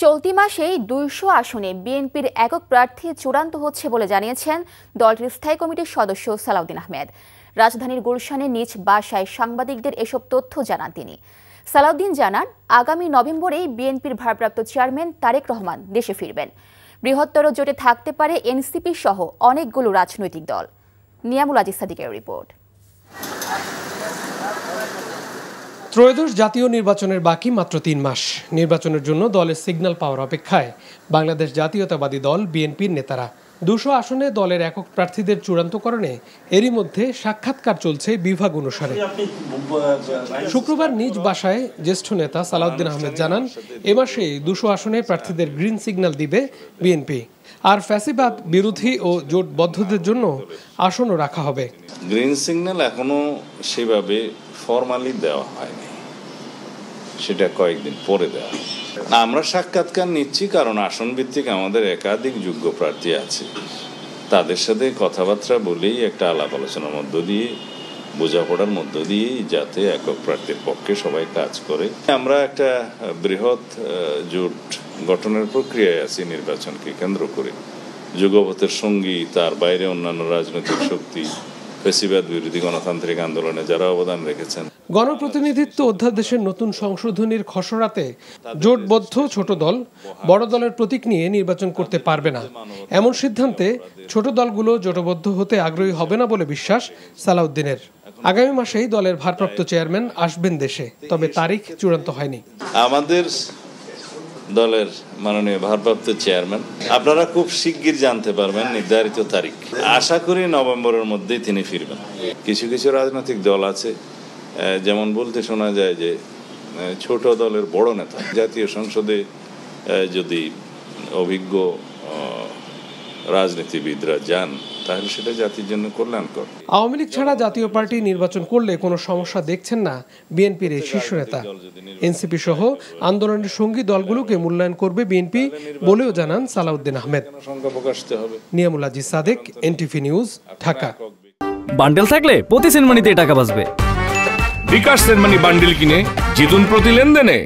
চলতি মাসেই ২০০ আসনে বিএনপির একক প্রার্থী চূড়ান্ত হচ্ছে বলে জানিয়েছেন দলটির স্থায়ী কমিটির সদস্য সালাউদ্দিন আহমেদ। রাজধানীর গুলশানে নিজ বাসায় সাংবাদিকদের এসব তথ্য জানান তিনি। সালাউদ্দিন জানান, আগামী নভেম্বরেই বিএনপির ভারপ্রাপ্ত চেয়ারম্যান তারেক রহমান দেশে ফিরবেন। বৃহত্তর জোটে থাকতে পারে এনসিপি সহ অনেকগুলো রাজনৈতিক দল। নিয়ামুল আজিজ সাদিকের রিপোর্ট। ত্রয়োদশ জাতীয় নির্বাচনের বাকি মাত্র ৩ মাস। নির্বাচনের জন্য দলের সিগন্যাল পাওয়ার অপেক্ষায় বাংলাদেশ জাতীয়তাবাদী দল বিএনপির নেতারা। ২০০ আসনে দলের একক প্রার্থীদের চূড়ান্তকরণে এরই মধ্যে সাক্ষাৎকার চলছে বিভাগ অনুসারে। শুক্রবার নিজ বাসায় জ্যেষ্ঠ নেতা সালাউদ্দিন আহমেদ জানান, এ মাসে ২০০ আসনে প্রার্থীদের গ্রিন সিগন্যাল দিবে বিএনপি। আর ফ্যাসিবাদ বিরোধী ও জোটবদ্ধদের জন্য আসনও রাখা হবে। গ্রিন সিগন্যাল এখনো সেভাবে ফরমালি দেওয়া হয়নি, সেটা কয়েকদিন পরে দেওয়া। আমরা সাক্ষাৎকার নিচ্ছি কারণ আসন ভিত্তিক আমাদের একাধিক যোগ্য প্রার্থী আছে, তাদের সাথে কথাবার্তা বলেই একটা আলাপ আলোচনার মধ্য দিয়ে, বোঝাপড়ার মধ্য দিয়েই যাতে একক প্রার্থীর পক্ষে সবাই কাজ করে। আমরা একটা বৃহৎ জোট গঠনের প্রক্রিয়ায় আছি নির্বাচনকে কেন্দ্র করে। যুগপথের সঙ্গী, তার বাইরে অন্যান্য রাজনৈতিক শক্তি, ফ্যাসিবাদ বিরোধী গণতান্ত্রিক আন্দোলনে যারা অবদান রেখেছেন। গণপ্রতিনিধিত্ব অধ্যাদেশের নতুন সংশোধনীর খসড়াতে জোটবদ্ধ ছোট দল বড় দলের প্রতীক নিয়ে নির্বাচন করতে পারবে না, এমন সিদ্ধান্তে ছোট দলগুলো জোটবদ্ধ হতে আগ্রহী হবে না বলে বিশ্বাস সালাউদ্দিনের। আগামী মাসেই দলের ভারপ্রাপ্ত চেয়ারম্যান আসবেন দেশে, তবে তারিখ চূড়ান্ত হয়নি। আমাদের দলের মাননীয় ভারপ্রাপ্ত চেয়ারম্যান আপনারা খুব শিগগির জানতে পারবেন নির্ধারিত তারিখ। আশা করি নভেম্বরের মধ্যেই তিনি ফিরবেন। কিছু কিছু রাজনৈতিক দল আছে, যেমন বলতে শোনা যায় যে ছোট দলের বড় নেতা জাতীয় সংসদে যদি অভিজ্ঞ রাজনীতিবিদরা যান তাহলে সেটা জাতির জন্য কল্যাণকর। আওয়ামী লীগ ছাড়া জাতীয় পার্টি নির্বাচন করলে কোনো সমস্যা দেখছেন না বিএনপির এই শীর্ষ নেতা। এনসিপি সহ আন্দোলনের সঙ্গী দলগুলোকে মূল্যায়ন করবে বিএনপি বলেও জানান সালাউদ্দিন আহমেদ। নিয়ামুল আজিজ সাদিক, এনটিভি নিউজ, ঢাকা। বান্ডেল থাকলে প্রতি সেনমানিতে টাকা বাঁচবে। বিকাশ সেনমানি বান্ডেল কিনে জিতুন প্রতি লেনদেনে।